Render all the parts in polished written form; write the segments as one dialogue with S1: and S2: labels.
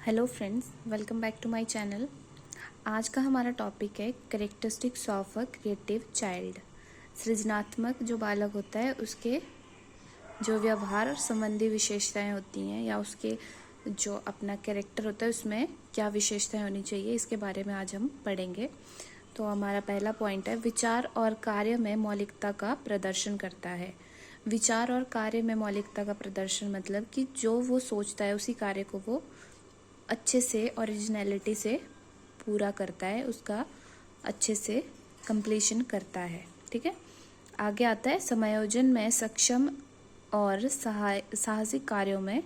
S1: Hello friends, welcome back to my channel. आज का हमारा टॉपिक है characteristics of a creative child. सृजनात्मक जो बालक होता है उसके जो व्यवहार संबंधी विशेषताएं होती हैं या उसके जो अपना कैरेक्टर होता है उसमें क्या विशेषताएं होनी चाहिए, इसके बारे में आज हम पढ़ेंगे। तो हमारा पहला पॉइंट है विचार और कार्य में मौलिकता का प्रदर्शन करता है। विचार और कार्य में मौलिकता का प्रदर्शन मतलब कि जो वो सोचता है उसी कार्य को वो अच्छे से ओरिजिनलिटी से पूरा करता है, उसका अच्छे से कंप्लीशन करता है। ठीक है, आगे आता है समायोजन में सक्षम और साहसिक कार्यों में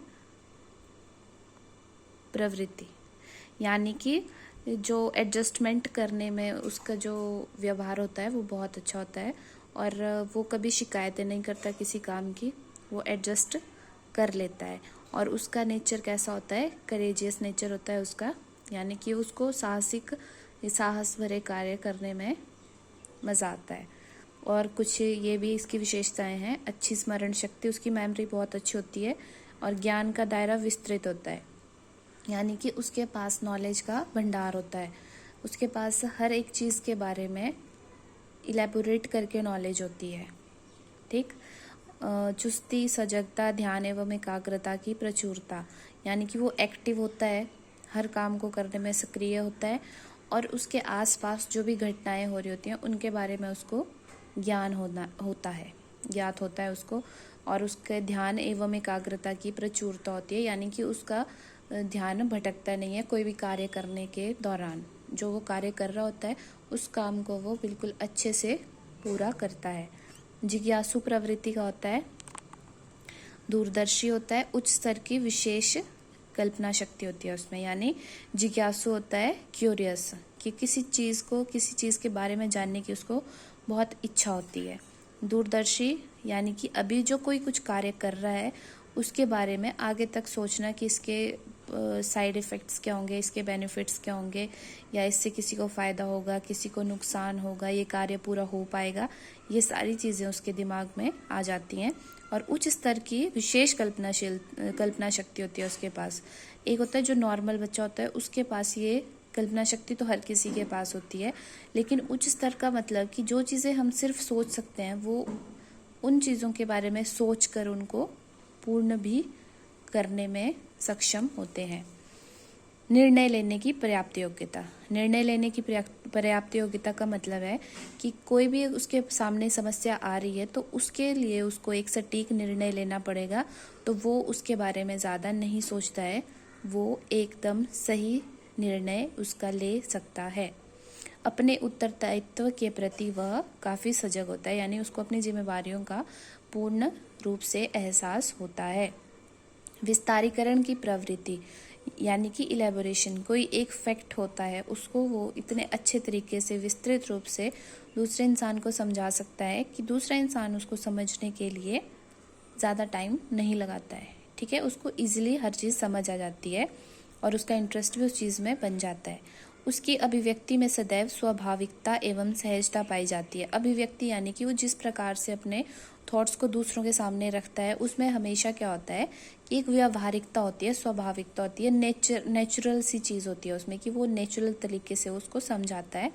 S1: प्रवृत्ति, यानी कि जो एडजस्टमेंट करने में उसका जो व्यवहार होता है वो बहुत अच्छा होता है और वो कभी शिकायतें नहीं करता किसी काम की, वो एडजस्ट कर लेता है। और उसका नेचर कैसा होता है, करेजियस नेचर होता है उसका, यानी कि उसको साहस भरे कार्य करने में मज़ा आता है। और कुछ ये भी इसकी विशेषताएं हैं, अच्छी स्मरण शक्ति, उसकी मेमोरी बहुत अच्छी होती है और ज्ञान का दायरा विस्तृत होता है, यानी कि उसके पास नॉलेज का भंडार होता है, उसके पास हर एक चीज़ के बारे में इलेबोरेट करके नॉलेज होती है। ठीक, चुस्ती, सजगता, ध्यान एवं एकाग्रता की प्रचुरता, यानी कि वो एक्टिव होता है, हर काम को करने में सक्रिय होता है और उसके आसपास जो भी घटनाएं हो रही होती हैं उनके बारे में उसको ज्ञान ज्ञात होता है उसको। और उसके ध्यान एवं एकाग्रता की प्रचुरता होती है, यानी कि उसका ध्यान भटकता नहीं है कोई भी कार्य करने के दौरान। जो वो कार्य कर रहा होता है उस काम को वो बिल्कुल अच्छे से पूरा करता है। जिज्ञासु प्रवृत्ति का होता है, दूरदर्शी होता है, उच्च स्तर की विशेष कल्पना शक्ति होती है उसमें, यानी जिज्ञासु होता है क्यूरियस, कि किसी चीज़ के बारे में जानने की उसको बहुत इच्छा होती है। दूरदर्शी यानी कि अभी जो कोई कुछ कार्य कर रहा है उसके बारे में आगे तक सोचना कि इसके साइड इफ़ेक्ट्स क्या होंगे, इसके बेनिफिट्स क्या होंगे, या इससे किसी को फ़ायदा होगा, किसी को नुकसान होगा, ये कार्य पूरा हो पाएगा, ये सारी चीज़ें उसके दिमाग में आ जाती हैं। और उच्च स्तर की विशेष कल्पना शक्ति होती है उसके पास। एक होता है जो नॉर्मल बच्चा होता है उसके पास ये कल्पना शक्ति तो हर किसी के पास होती है, लेकिन उच्च स्तर का मतलब कि जो चीज़ें हम सिर्फ सोच सकते हैं वो उन चीज़ों के बारे में सोच कर उनको पूर्ण भी करने में सक्षम होते हैं। निर्णय लेने की पर्याप्त योग्यता, निर्णय लेने की पर्याप्त योग्यता का मतलब है कि कोई भी उसके सामने समस्या आ रही है तो उसके लिए उसको एक सटीक निर्णय लेना पड़ेगा, तो वो उसके बारे में ज़्यादा नहीं सोचता है, वो एकदम सही निर्णय उसका ले सकता है। अपने उत्तरदायित्व के प्रति वह काफ़ी सजग होता है, यानी उसको अपनी जिम्मेदारियों का पूर्ण रूप से एहसास होता है। विस्तारीकरण की प्रवृत्ति, यानी कि इलेबोरेशन, कोई एक फैक्ट होता है उसको वो इतने अच्छे तरीके से विस्तृत रूप से दूसरे इंसान को समझा सकता है कि दूसरा इंसान उसको समझने के लिए ज़्यादा टाइम नहीं लगाता है। ठीक है, उसको इजीली हर चीज़ समझ आ जाती है और उसका इंटरेस्ट भी उस चीज़ में बन जाता है। उसकी अभिव्यक्ति में सदैव स्वाभाविकता एवं सहजता पाई जाती है। अभिव्यक्ति यानी कि वो जिस प्रकार से अपने थॉट्स को दूसरों के सामने रखता है उसमें हमेशा क्या होता है कि एक व्यावहारिकता होती है, स्वाभाविकता होती है, नेचुरल सी चीज़ होती है उसमें, कि वो नेचुरल तरीके से उसको समझाता है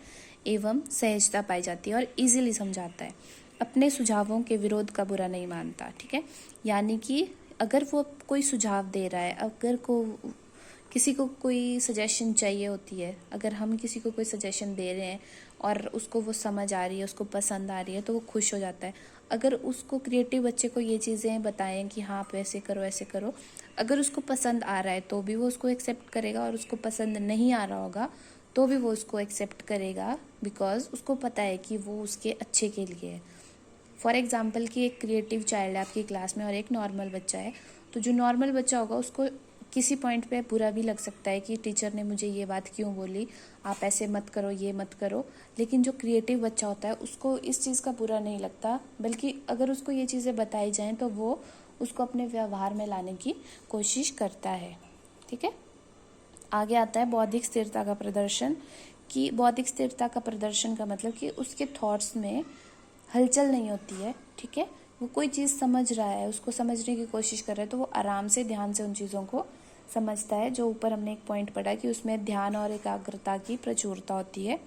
S1: एवं सहजता पाई जाती है और इजीली समझाता है। अपने सुझावों के विरोध का बुरा नहीं मानता। ठीक है, यानी कि अगर वो कोई सुझाव दे रहा है, अगर किसी को कोई सजेशन चाहिए होती है, अगर हम किसी को कोई सजेशन दे रहे हैं और उसको वो समझ आ रही है, उसको पसंद आ रही है, तो वो खुश हो जाता है। अगर उसको क्रिएटिव बच्चे को ये चीज़ें बताएं कि हाँ आप ऐसे करो ऐसे करो, अगर उसको पसंद आ रहा है तो भी वो उसको एक्सेप्ट करेगा, और उसको पसंद नहीं आ रहा होगा तो भी वो उसको एक्सेप्ट करेगा, बिकॉज उसको पता है कि वो उसके अच्छे के लिए है। फॉर एग्जाम्पल कि एक क्रिएटिव चाइल्ड है आपकी क्लास में और एक नॉर्मल बच्चा है, तो जो नॉर्मल बच्चा होगा उसको किसी पॉइंट पे बुरा भी लग सकता है कि टीचर ने मुझे ये बात क्यों बोली, आप ऐसे मत करो, ये मत करो। लेकिन जो क्रिएटिव बच्चा होता है उसको इस चीज़ का बुरा नहीं लगता, बल्कि अगर उसको ये चीज़ें बताई जाएं तो वो उसको अपने व्यवहार में लाने की कोशिश करता है। ठीक है, आगे आता है बौद्धिक स्थिरता का प्रदर्शन। कि बौद्धिक स्थिरता का प्रदर्शन का मतलब कि उसके थॉट्स में हलचल नहीं होती है। ठीक है, वो कोई चीज़ समझ रहा है, उसको समझने की कोशिश कर रहा है, तो वो आराम से ध्यान से उन चीज़ों को समझता है, जो ऊपर हमने एक पॉइंट पढ़ा कि उसमें ध्यान और एकाग्रता की प्रचुरता होती है।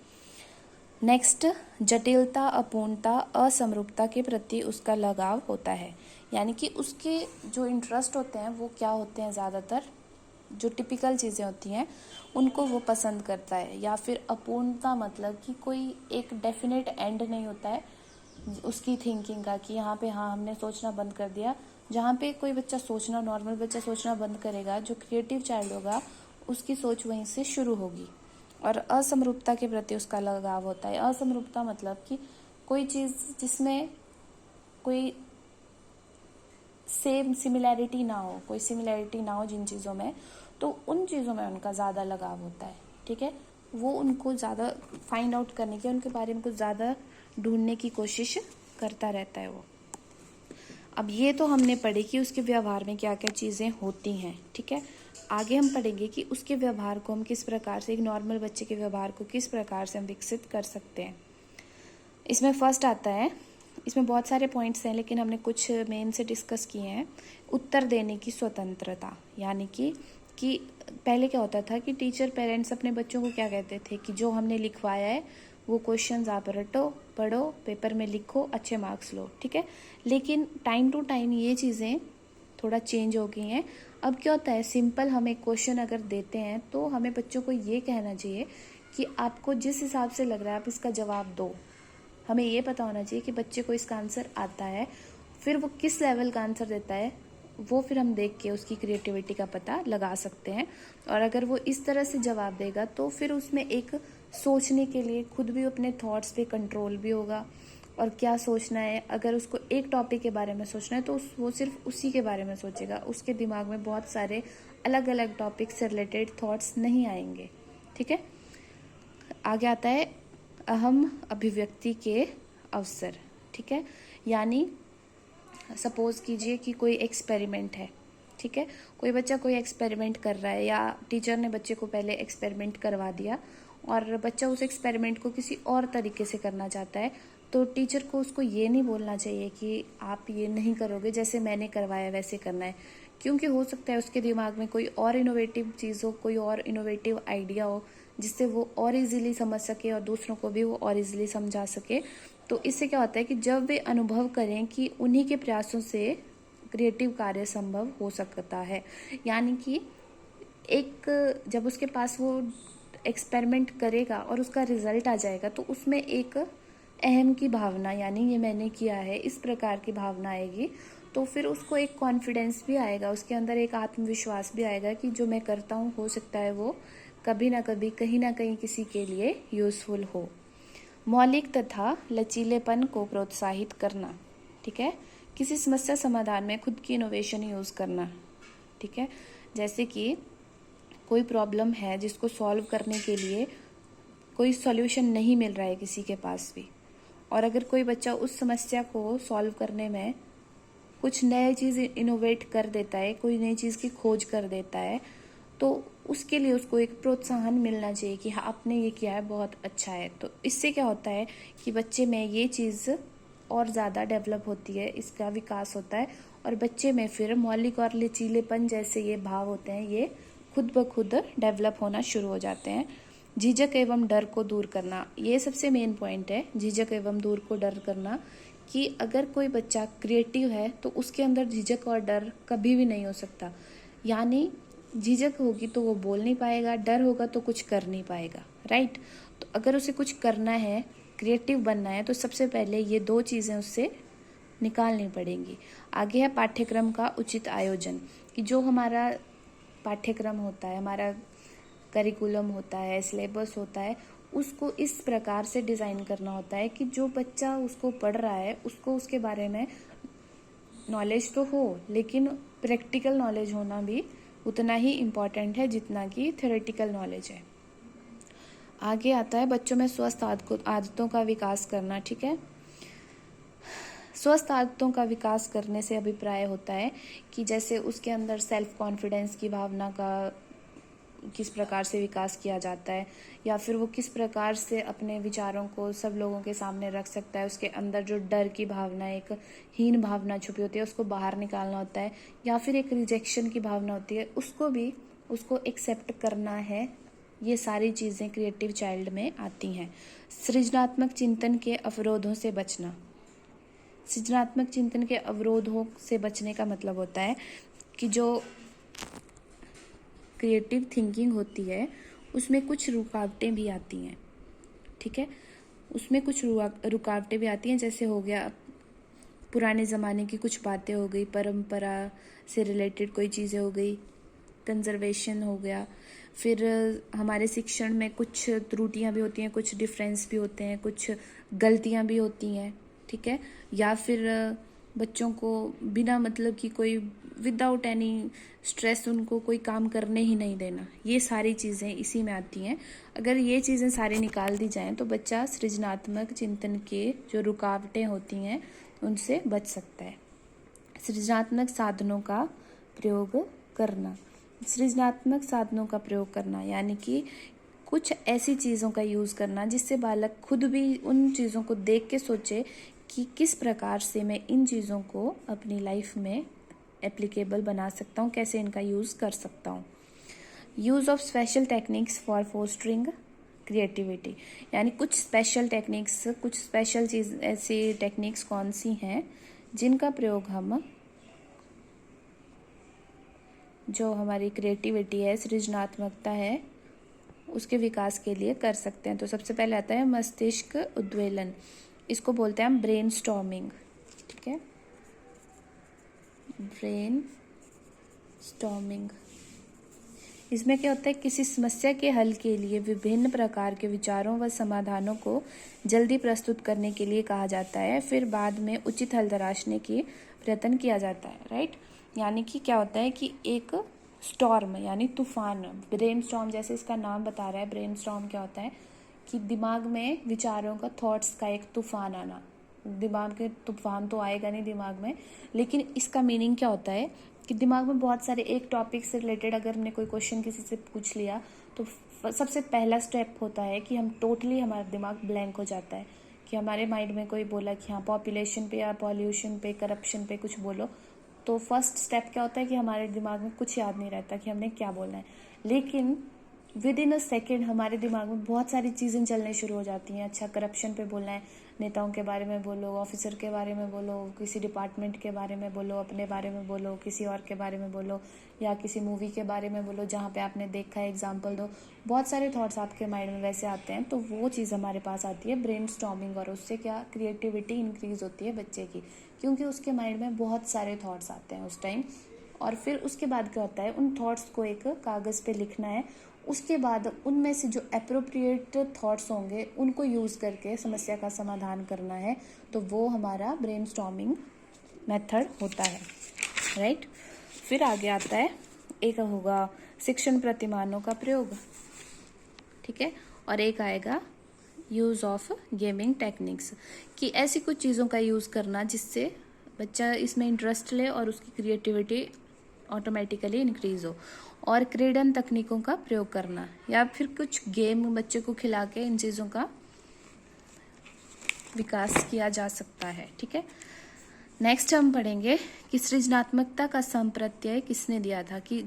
S1: नेक्स्ट, जटिलता, अपूर्णता, असमरूपता के प्रति उसका लगाव होता है। यानी कि उसके जो इंटरेस्ट होते हैं वो क्या होते हैं, ज़्यादातर जो टिपिकल चीज़ें होती हैं उनको वो पसंद करता है। या फिर अपूर्णता मतलब कि कोई एक डेफिनेट एंड नहीं होता है उसकी थिंकिंग का, कि यहाँ पे हाँ हमने सोचना बंद कर दिया। जहाँ पे कोई बच्चा सोचना, नॉर्मल बच्चा सोचना बंद करेगा, जो क्रिएटिव चाइल्ड होगा उसकी सोच वहीं से शुरू होगी। और असमरूपता के प्रति उसका लगाव होता है। असमरूपता मतलब कि कोई चीज़ जिसमें कोई सेम सिमिलैरिटी ना हो, कोई सिमिलैरिटी ना हो जिन चीज़ों में, तो उन चीज़ों में उनका ज़्यादा लगाव होता है। ठीक है, वो उनको ज़्यादा फाइंड आउट करने की, उनके बारे में कुछ ज़्यादा ढूंढने की कोशिश करता रहता है वो। अब ये तो हमने पढ़ी कि उसके व्यवहार में क्या क्या चीज़ें होती हैं। ठीक है, आगे हम पढ़ेंगे कि उसके व्यवहार को हम किस प्रकार से, एक नॉर्मल बच्चे के व्यवहार को किस प्रकार से हम विकसित कर सकते हैं। इसमें फर्स्ट आता है, इसमें बहुत सारे पॉइंट्स हैं लेकिन हमने कुछ मेन से डिस्कस किए हैं। उत्तर देने की स्वतंत्रता, यानी कि पहले क्या होता था कि टीचर पेरेंट्स अपने बच्चों को क्या कहते थे कि जो हमने लिखवाया है वो क्वेश्चंस आप रटो, पढ़ो, पेपर में लिखो, अच्छे मार्क्स लो। ठीक है, लेकिन टाइम टू टाइम ये चीज़ें थोड़ा चेंज हो गई हैं। अब क्या होता है, सिंपल हम एक क्वेश्चन अगर देते हैं तो हमें बच्चों को ये कहना चाहिए कि आपको जिस हिसाब से लग रहा है आप इसका जवाब दो। हमें ये पता होना चाहिए कि बच्चे को इसका आंसर आता है, फिर वो किस लेवल का आंसर देता है वो फिर हम देख के उसकी क्रिएटिविटी का पता लगा सकते हैं। और अगर वो इस तरह से जवाब देगा तो फिर उसमें एक सोचने के लिए, खुद भी अपने थॉट्स पे कंट्रोल भी होगा। और क्या सोचना है, अगर उसको एक टॉपिक के बारे में सोचना है तो वो सिर्फ उसी के बारे में सोचेगा, उसके दिमाग में बहुत सारे अलग अलग टॉपिक से रिलेटेड थॉट्स नहीं आएंगे। ठीक है, आगे आता है अहम अभिव्यक्ति के अवसर। ठीक है, यानी सपोज कीजिए कि कोई एक्सपेरिमेंट है। ठीक है, कोई बच्चा कोई एक्सपेरिमेंट कर रहा है या टीचर ने बच्चे को पहले एक्सपेरिमेंट करवा दिया और बच्चा उस एक्सपेरिमेंट को किसी और तरीके से करना चाहता है, तो टीचर को उसको ये नहीं बोलना चाहिए कि आप ये नहीं करोगे, जैसे मैंने करवाया वैसे करना है। क्योंकि हो सकता है उसके दिमाग में कोई और इनोवेटिव चीज़ हो, कोई और इनोवेटिव आइडिया हो जिससे वो और इजीली समझ सके और दूसरों को भी वो और इजीली समझा सके। तो इससे क्या होता है कि जब वे अनुभव करें कि उन्हीं के प्रयासों से क्रिएटिव कार्य संभव हो सकता है, यानी कि एक जब उसके पास वो एक्सपेरिमेंट करेगा और उसका रिजल्ट आ जाएगा तो उसमें एक अहम की भावना, यानी ये मैंने किया है, इस प्रकार की भावना आएगी। तो फिर उसको एक कॉन्फिडेंस भी आएगा, उसके अंदर एक आत्मविश्वास भी आएगा कि जो मैं करता हूँ हो सकता है वो कभी ना कभी कहीं ना कहीं किसी के लिए यूजफुल हो। मौलिक तथा लचीलेपन को प्रोत्साहित करना। ठीक है, किसी समस्या समाधान में खुद की इनोवेशन यूज़ करना। ठीक है, जैसे कि कोई प्रॉब्लम है जिसको सॉल्व करने के लिए कोई सॉल्यूशन नहीं मिल रहा है किसी के पास भी, और अगर कोई बच्चा उस समस्या को सॉल्व करने में कुछ नए चीज़ इनोवेट कर देता है, कोई नई चीज़ की खोज कर देता है, तो उसके लिए उसको एक प्रोत्साहन मिलना चाहिए कि हाँ आपने ये किया है, बहुत अच्छा है। तो इससे क्या होता है कि बच्चे में ये चीज़ और ज़्यादा डेवलप होती है, इसका विकास होता है और बच्चे में फिर मौलिक और लचीलेपन जैसे ये भाव होते हैं ये खुद ब खुद डेवलप होना शुरू हो जाते हैं। झिझक एवं डर को दूर करना, ये सबसे मेन पॉइंट है, झिझक एवं दूर को डर करना, कि अगर कोई बच्चा क्रिएटिव है तो उसके अंदर झिझक और डर कभी भी नहीं हो सकता। यानी झिझक होगी तो वो बोल नहीं पाएगा, डर होगा तो कुछ कर नहीं पाएगा, राइट। तो अगर उसे कुछ करना है, क्रिएटिव बनना है, तो सबसे पहले ये दो चीज़ें उससे निकालनी पड़ेंगी। आगे है पाठ्यक्रम का उचित आयोजन, कि जो हमारा पाठ्यक्रम होता है, हमारा करिकुलम होता है, सिलेबस होता है, उसको इस प्रकार से डिज़ाइन करना होता है कि जो बच्चा उसको पढ़ रहा है उसको उसके बारे में नॉलेज तो हो, लेकिन प्रैक्टिकल नॉलेज होना भी उतना ही इम्पॉर्टेंट है जितना कि थ्योरेटिकल नॉलेज है। आगे आता है बच्चों में स्वस्थ आदतों का विकास करना। ठीक है, स्वस्थ आदतों का विकास करने से अभिप्राय होता है कि जैसे उसके अंदर सेल्फ कॉन्फिडेंस की भावना का किस प्रकार से विकास किया जाता है, या फिर वो किस प्रकार से अपने विचारों को सब लोगों के सामने रख सकता है। उसके अंदर जो डर की भावना, एक हीन भावना छुपी होती है, उसको बाहर निकालना होता है, या फिर एक रिजेक्शन की भावना होती है, उसको भी उसको एक्सेप्ट करना है, ये सारी चीज़ें क्रिएटिव चाइल्ड में आती हैं। सृजनात्मक चिंतन के अवरोधों से बचना। सृजनात्मक चिंतन के अवरोधों से बचने का मतलब होता है कि जो क्रिएटिव थिंकिंग होती है उसमें कुछ रुकावटें भी आती हैं, ठीक है। उसमें कुछ रुकावटें भी आती हैं, जैसे हो गया पुराने ज़माने की कुछ बातें हो गई, परंपरा से रिलेटेड कोई चीज़ें हो गई, कंजर्वेशन हो गया। फिर हमारे शिक्षण में कुछ त्रुटियां भी होती हैं, कुछ डिफरेंस भी होते हैं, कुछ गलतियां भी होती हैं, ठीक है। या फिर बच्चों को बिना मतलब कि कोई विदाउट एनी स्ट्रेस उनको कोई काम करने ही नहीं देना, ये सारी चीज़ें इसी में आती हैं। अगर ये चीज़ें सारी निकाल दी जाएं तो बच्चा सृजनात्मक चिंतन के जो रुकावटें होती हैं उनसे बच सकता है। सृजनात्मक साधनों का प्रयोग करना। सृजनात्मक साधनों का प्रयोग करना यानी कि कुछ ऐसी चीज़ों का यूज़ करना जिससे बालक खुद भी उन चीज़ों को देख के सोचे कि किस प्रकार से मैं इन चीज़ों को अपनी लाइफ में एप्लीकेबल बना सकता हूँ, कैसे इनका यूज़ कर सकता हूँ। Use of special techniques for fostering creativity, यानी कुछ स्पेशल टेक्निक्स, कुछ स्पेशल चीज़ ऐसी टेक्निक्स कौन सी हैं जिनका प्रयोग हम जो हमारी क्रिएटिविटी है, सृजनात्मकता है, उसके विकास के लिए कर सकते हैं। तो सबसे पहले आता है मस्तिष्क उद्वेलन, इसको बोलते हैं हम ब्रेन स्टॉर्मिंग, ठीक है, ब्रेन स्टॉर्मिंग। इसमें क्या होता है, किसी समस्या के हल के लिए विभिन्न प्रकार के विचारों व समाधानों को जल्दी प्रस्तुत करने के लिए कहा जाता है, फिर बाद में उचित हल तराशने की प्रयत्न किया जाता है, राइट। यानी कि क्या होता है कि एक स्टॉर्म यानी तूफान, ब्रेन स्टॉर्म जैसे इसका नाम बता रहा है, ब्रेन स्टॉर्म क्या होता है कि दिमाग में विचारों का, थॉट्स का एक तूफान आना। दिमाग के तूफान तो आएगा नहीं दिमाग में, लेकिन इसका मीनिंग क्या होता है कि दिमाग में बहुत सारे एक टॉपिक से रिलेटेड अगर हमने कोई क्वेश्चन किसी से पूछ लिया तो सबसे पहला स्टेप होता है कि हम टोटली हमारा दिमाग ब्लैंक हो जाता है, कि हमारे माइंड में कोई बोला कि हाँ पॉपुलेशन पे या पॉल्यूशन पे, करप्शन पे कुछ बोलो, तो फर्स्ट स्टेप क्या होता है कि हमारे दिमाग में कुछ याद नहीं रहता कि हमने क्या बोलना है। लेकिन विद इन अ सेकेंड हमारे दिमाग में बहुत सारी चीज़ें चलने शुरू हो जाती हैं। अच्छा, करप्शन पे बोलना है, नेताओं के बारे में बोलो, ऑफिसर के बारे में बोलो, किसी डिपार्टमेंट के बारे में बोलो, अपने बारे में बोलो, किसी और के बारे में बोलो, या किसी मूवी के बारे में बोलो जहाँ पे आपने देखा है, एग्जाम्पल दो। बहुत सारे थॉट्स आपके माइंड में वैसे आते हैं, तो वो चीज़ हमारे पास आती है ब्रेन स्टॉर्मिंग, और उससे क्या क्रिएटिविटी इंक्रीज होती है बच्चे की, क्योंकि उसके माइंड में बहुत सारे थॉट्स आते हैं उस टाइम। और फिर उसके बाद क्या होता है, उन थॉट्स को एक कागज़ पे लिखना है, उसके बाद उनमें से जो अप्रोप्रिएट थॉट्स होंगे उनको यूज़ करके समस्या का समाधान करना है, तो वो हमारा ब्रेन स्टॉर्मिंग मेथड होता है, राइट। फिर आगे आता है, एक होगा शिक्षण प्रतिमानों का प्रयोग, ठीक है, और एक आएगा यूज़ ऑफ गेमिंग टेक्निक्स, कि ऐसी कुछ चीज़ों का यूज़ करना जिससे बच्चा इसमें इंटरेस्ट ले और उसकी क्रिएटिविटी ऑटोमेटिकली इंक्रीज हो, और क्रीडन तकनीकों का प्रयोग करना, या फिर कुछ गेम बच्चे को खिला के इन चीज़ों का विकास किया जा सकता है, ठीक है। नेक्स्ट हम पढ़ेंगे कि सृजनात्मकता का संप्रत्यय किसने दिया था, कि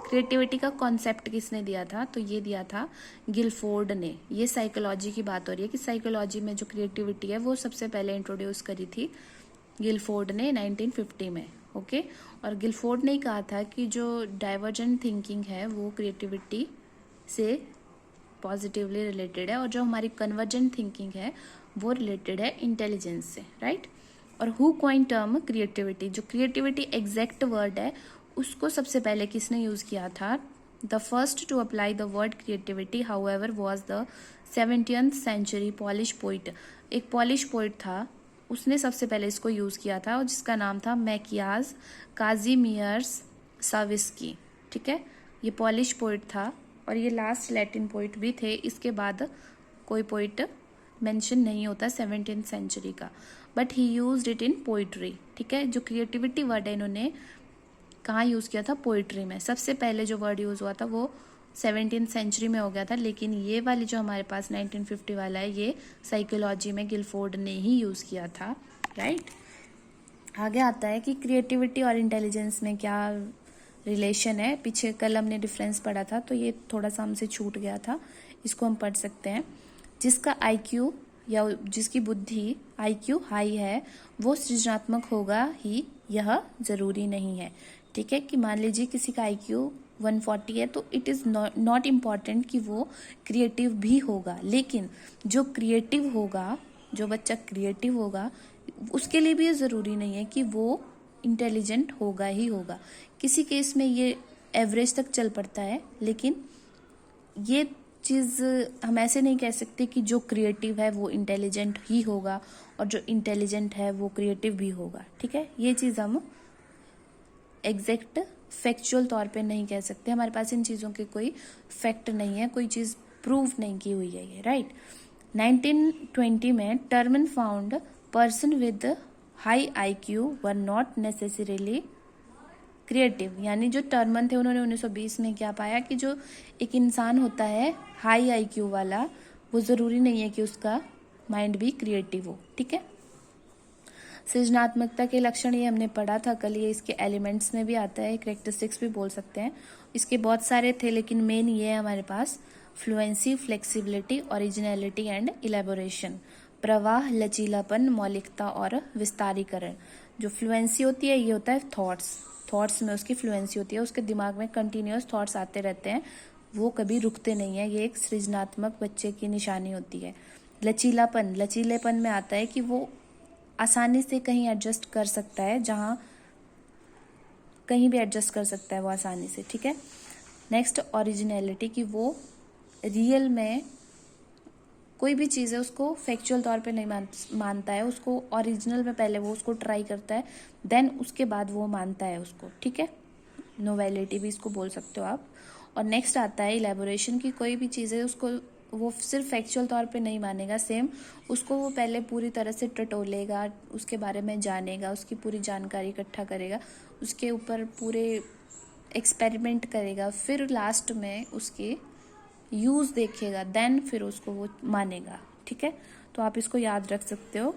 S1: क्रिएटिविटी का कॉन्सेप्ट किसने दिया था, तो ये दिया था गिलफोर्ड ने। ये साइकोलॉजी की बात हो रही है कि साइकोलॉजी में जो क्रिएटिविटी है वो सबसे पहले इंट्रोड्यूस करी थी गिलफोर्ड ने 1950 में, ओके। और गिलफोर्ड ने कहा था कि जो डाइवर्जेंट थिंकिंग है वो क्रिएटिविटी से पॉजिटिवली रिलेटेड है, और जो हमारी कन्वर्जेंट थिंकिंग है वो रिलेटेड है इंटेलिजेंस से, राइट। और हु कॉइन टर्म क्रिएटिविटी, जो क्रिएटिविटी एग्जैक्ट वर्ड है उसको सबसे पहले किसने यूज किया था, the first to apply the word creativity however was the 17th century Polish poet. एक पॉलिश पोइट था, उसने सबसे पहले इसको यूज किया था, और जिसका नाम था मैकियाज काजिमियर्स साविस्की, ठीक है। ये पॉलिश पोइट था और ये लास्ट लैटिन पोइट भी थे, इसके बाद कोई पोइट मेंशन नहीं होता 17th सेंचुरी का, but he used it in poetry, ठीक है। जो क्रिएटिविटी वर्ड है इन्होंने कहाँ यूज़ किया था, पोइट्री में। सबसे पहले जो वर्ड यूज़ हुआ था वो 17th सेंचुरी में हो गया था, लेकिन ये वाली जो हमारे पास 1950 वाला है ये साइकोलॉजी में गिलफोर्ड ने ही यूज़ किया था, राइट। आगे आता है कि क्रिएटिविटी और इंटेलिजेंस में क्या रिलेशन है। पीछे कल हमने डिफरेंस पढ़ा था तो ये थोड़ा सा हमसे छूट गया था, इसको हम पढ़ सकते हैं। जिसका आईक्यू या जिसकी बुद्धि आईक्यू हाई है वो सृजनात्मक होगा ही, यह जरूरी नहीं है। ठीक है, कि मान लीजिए किसी का आईक्यू 140 है तो इट इज नॉट इम्पॉर्टेंट कि वो क्रिएटिव भी होगा, लेकिन जो क्रिएटिव होगा, जो बच्चा क्रिएटिव होगा उसके लिए भी ये जरूरी नहीं है कि वो इंटेलिजेंट होगा ही होगा। किसी केस में ये एवरेज तक चल पड़ता है, लेकिन ये चीज हम ऐसे नहीं कह सकते कि जो क्रिएटिव है वो इंटेलिजेंट ही होगा और जो इंटेलिजेंट है वो क्रिएटिव भी होगा। ठीक है, ये चीज हम एग्जैक्ट फैक्चुअल तौर पे नहीं कह सकते, हमारे पास इन चीजों के कोई फैक्ट नहीं है, कोई चीज प्रूव नहीं की हुई है ये, राइट। 1920 में Terman found person with high IQ were not necessarily creative, यानी जो टर्मन थे उन्होंने 1920 में क्या पाया कि जो एक इंसान होता है हाई आईक्यू वाला, वो जरूरी नहीं है कि उसका माइंड भी क्रिएटिव हो। ठीक है, सृजनात्मकता के लक्षण ये हमने पढ़ा था कल, ये इसके एलिमेंट्स में भी आता है, कैरेक्टरिस्टिक्स भी बोल सकते हैं। इसके बहुत सारे थे लेकिन मेन ये है हमारे पास, fluency, flexibility, originality and elaboration. प्रवाह, लचीलापन, मौलिकता और विस्तारीकरण। जो फ्लुएंसी होती है ये होता है थॉट्स में उसकी फ्लुएंसी होती है, उसके दिमाग में कंटिन्यूअस थॉट्स आते रहते हैं, वो कभी रुकते नहीं है, ये एक सृजनात्मक बच्चे की निशानी होती है। लचीलेपन में आता है कि वो आसानी से कहीं एडजस्ट कर सकता है, जहां कहीं भी एडजस्ट कर सकता है वो आसानी से। ठीक है, नेक्स्ट ओरिजिनलिटी, कि वो रियल में कोई भी चीज़ है उसको फैक्चुअल तौर पे नहीं मानता है, उसको ओरिजिनल में पहले वो उसको ट्राई करता है, देन उसके बाद वो मानता है उसको। ठीक है, नोवेलिटी भी इसको बोल सकते हो आप। और नेक्स्ट आता है इलेबोरेशन, की कोई भी चीज़ है उसको वो सिर्फ फैक्चुअल तौर पे नहीं मानेगा, सेम उसको वो पहले पूरी तरह से टटोलेगा, उसके बारे में जानेगा, उसकी पूरी जानकारी इकट्ठा करेगा, उसके ऊपर पूरे एक्सपेरिमेंट करेगा, फिर लास्ट में उसके यूज देखेगा, देन फिर उसको वो मानेगा। ठीक है, तो आप इसको याद रख सकते हो।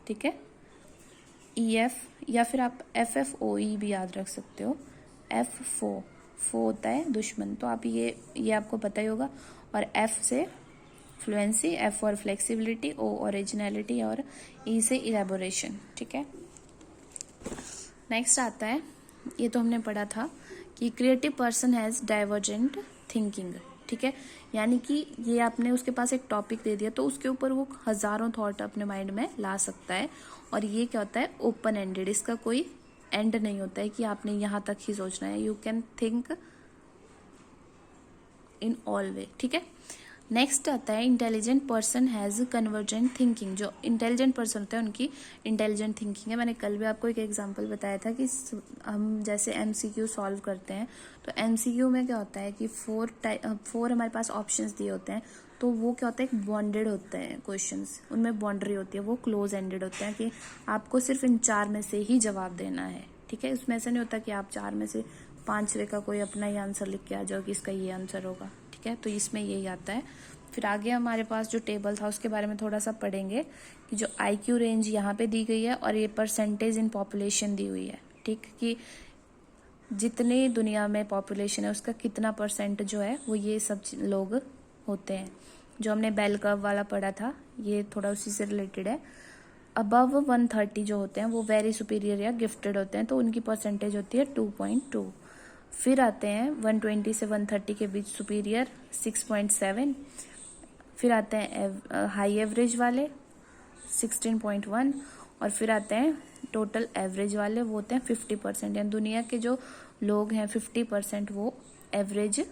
S1: ठीक है, EF या फिर आप FFOE भी याद रख सकते हो। फो होता है दुश्मन, तो आप ये आपको पता ही होगा। और F से फ्लुएंसी, F और फ्लेक्सिबिलिटी, O ओरिजिनलिटी और E से इलेबोरेशन। ठीक है, नेक्स्ट आता है, ये तो हमने पढ़ा था कि creative person has divergent thinking. ठीक है, यानी कि ये आपने उसके पास एक टॉपिक दे दिया तो उसके ऊपर वो हजारों थॉट अपने माइंड में ला सकता है, और ये क्या होता है, ओपन एंडेड, इसका कोई एंड नहीं होता है कि आपने यहाँ तक ही सोचना है, you can think in all way. ठीक है, नेक्स्ट आता है intelligent person has convergent thinking. जो इंटेलिजेंट पर्सन होते हैं उनकी इंटेलिजेंट थिंकिंग है। मैंने कल भी आपको एक एग्जांपल बताया था कि हम जैसे MCQ सॉल्व करते हैं तो MCQ में क्या होता है कि फोर हमारे पास ऑप्शंस दिए होते हैं, तो वो क्या होता है, बॉन्डेड होते हैं क्वेश्चंस, उनमें बाउंड्री होती है, वो क्लोज एंडेड होते हैं कि आपको सिर्फ इन 4 में से ही जवाब देना है। ठीक है, उसमें ऐसा नहीं होता कि आप 4 में से 5वें का कोई अपना ही आंसर लिख के आ जाओ कि इसका ये आंसर होगा। ठीक है, तो इसमें यही आता है। फिर आगे हमारे पास जो टेबल था उसके बारे में थोड़ा सा पढ़ेंगे कि जो IQ रेंज यहाँ पे दी गई है और ये परसेंटेज इन पॉपुलेशन दी हुई है। ठीक, कि जितने दुनिया में पॉपुलेशन है उसका कितना % जो है वो ये सब लोग होते हैं। जो हमने बेल कर्व वाला पढ़ा था ये थोड़ा उसी से रिलेटेड है। अबव 130 जो होते हैं वो वेरी सुपीरियर या गिफ्टेड होते हैं, तो उनकी परसेंटेज होती है 2.2। फिर आते हैं 120 से 130 के बीच सुपीरियर 6.7। फिर आते हैं हाई एवरेज वाले 16.1, और फिर आते हैं टोटल एवरेज वाले, वो होते हैं 50%। यानी दुनिया के जो लोग हैं 50% वो एवरेज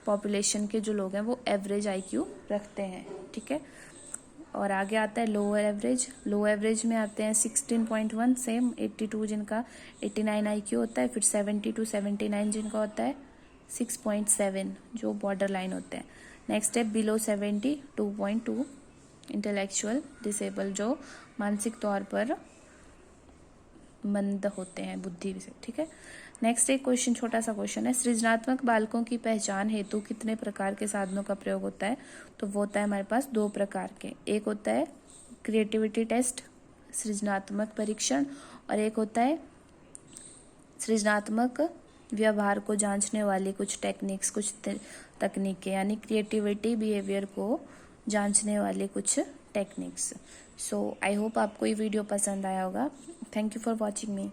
S1: पॉपुलेशन के जो लोग हैं वो एवरेज IQ रखते हैं। ठीक है, और आगे आता है लो एवरेज में आते हैं 16.1, सेम 82 जिनका 89 IQ होता है, फिर 70 to 79 जिनका होता है 6.7 जो बॉर्डर लाइन होते हैं। नेक्स्ट है बिलो 70 2.2 इंटेलेक्चुअल डिसेबल जो मानसिक तौर पर मंद होते हैं बुद्धि से। ठीक है, नेक्स्ट एक क्वेश्चन, छोटा सा क्वेश्चन है, सृजनात्मक बालकों की पहचान हेतु कितने प्रकार के साधनों का प्रयोग होता है? तो वो होता है हमारे पास 2 प्रकार के, एक होता है क्रिएटिविटी टेस्ट सृजनात्मक परीक्षण, और एक होता है सृजनात्मक व्यवहार को जांचने वाली कुछ टेक्निक्स, कुछ तकनीकें, यानी क्रिएटिविटी बिहेवियर को जांचने वाले कुछ टेक्निक्स। सो आई होप आपको ये वीडियो पसंद आया होगा। Thank you for watching me.